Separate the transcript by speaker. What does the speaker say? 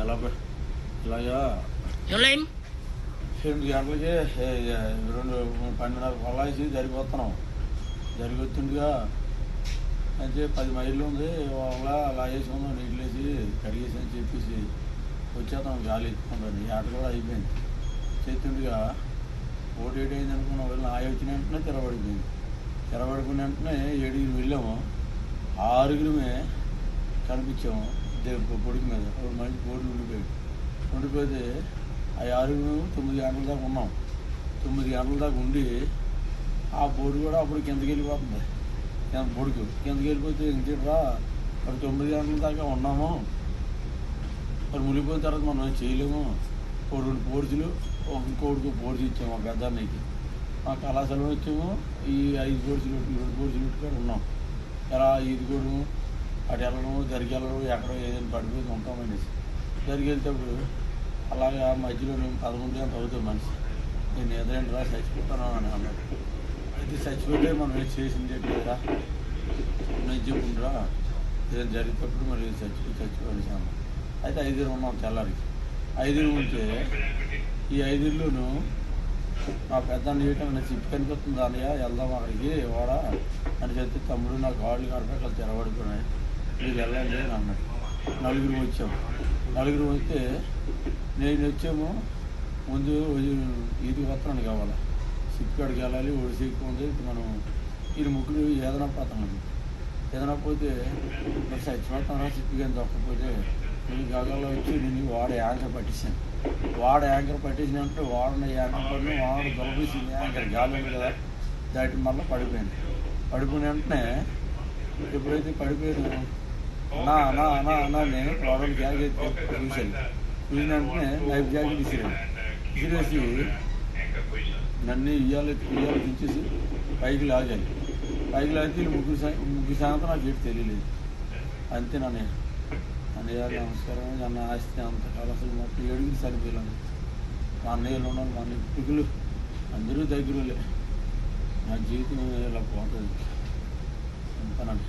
Speaker 1: ఎలా ఇలాగా 8 గంటలకి 12:30 కొల్లాసి జరిగిపోతున్నాం. జరిగొచ్చిందిగా అంటే 10 మైళ్ళు ఉంది. వాళ్ళ అలా వేసుకుందాం, నీళ్ళు వేసి కడిగేసి అని చెప్పేసి వచ్చేద్దాం గాలి ఎత్తుకుంటాను. ఈ ఆట కూడా అయిపోయింది. చేతుండగా ఓటేటి అయింది అనుకున్నాం. వెళ్ళి ఆయ వచ్చిన వెంటనే తెరబడిపోయింది. తెరబడిపోయిన వెంటనే 7 వెళ్ళాము. 6 కనిపించాము పొడికి మీద. ఒక మంచి బోర్డు ఉండిపోతే ఆ 6 9 గంటల దాకా ఉన్నాం. 9 గంటల దాకా ఉండి ఆ బోర్డు కూడా అప్పుడు కిందకి వెళ్ళిపోతుంది. పొడుకు కిందకి వెళ్ళిపోతే ఇంకేట్రా మరి 9 గంటల దాకా ఉన్నాము, మరి మునిగిపోయిన తర్వాత మనం చేయలేము. 2 పోర్చులు ఇంకోటికి పోర్చి ఇచ్చాము. మా పెద్దన్నయ్యకి మా కళాశాలలో వచ్చాము. ఈ 5 పోర్చులు 2 పోర్చులు పెట్టుకొని ఉన్నాం. ఎలా ఈదుకోవడము, అటు వెళ్ళడము, జరిగి వెళ్ళడం, ఎక్కడో ఏదైనా పడిపోయి ఉంటామనేసి జరిగి వెళ్తేప్పుడు అలాగా మధ్యలో 11 గంటలు అవుతాం మనిషి. నేను ఎదురైన రా చచ్చిపోతాను అని అన్నాడు. అయితే చచ్చిపోతే మనం ఏం చేసింది చెప్పేరా నేను చెప్పుకుంటురా ఏదైనా జరిగేటప్పుడు మరి చచ్చిపోయి అన్నాం. అయితే 5 ఉన్నాం తెల్లారికి. 5 ఉంటే ఈ 5లోనూ మా పెద్ద చేయటం నేను చెప్పి కనిపిస్తుంది అన్నయ్య వెళ్దాం అక్కడికి వాడ అని చెప్తే తమ్ముడు నాకు కాళ్ళు కడప తెరబడిపోయినాయి, మీరు వెళ్ళండి అని అన్నాడు. 4 వచ్చాము. 4 వస్తే నేను వచ్చాము. ముందు ఇది వస్తున్నాను కావాలా సిప్కాడికి వెళ్ళాలి, ఒడిసి ఎక్కువ ఉంది. మనం ఈ ముగ్గురు ఏదైనా పోతాను. ఏదైనా పోతే మరి చచ్చిపోతాను సిప్పి కానీ దొక్కకపోతే నేను గగల్లో వచ్చి నేను వాడ యాంకర్ పట్టించాను. వాడ యాంకర్ పట్టించినట్టు వాడని యాంకర్ పడిన వాడు దొరకేసింది. యాంకర్ గాలి ఉంది కదా దాటి మళ్ళీ పడిపోయింది. పడిపోయిన వెంటనే ఎప్పుడైతే పడిపోయాను అన్నా అన్నా అన్నా అన్నా నేను వాడని జాకెట్ చూశాను. చూసిన వెంటనే లైఫ్ జాకెట్ విసిరేసి నన్ను ఇయ్యాలి తెచ్చేసి పైకి లాగాలి. పైకి లాగితే ముగ్గురు సాయంత్రం నాకు ఏంటి తెలియలేదు. అంతే నన్నయ్య నమస్కారం. నన్ను ఆస్తి అంతకాలం అసలు మొత్తం 7 చనిపోయాను. మా అన్నయ్యలు ఉన్నాను, మా అన్నయ్య పిల్లలు అందరూ దగ్గరలే. నా జీవితం ఇలా పోతుంది అంతనండి.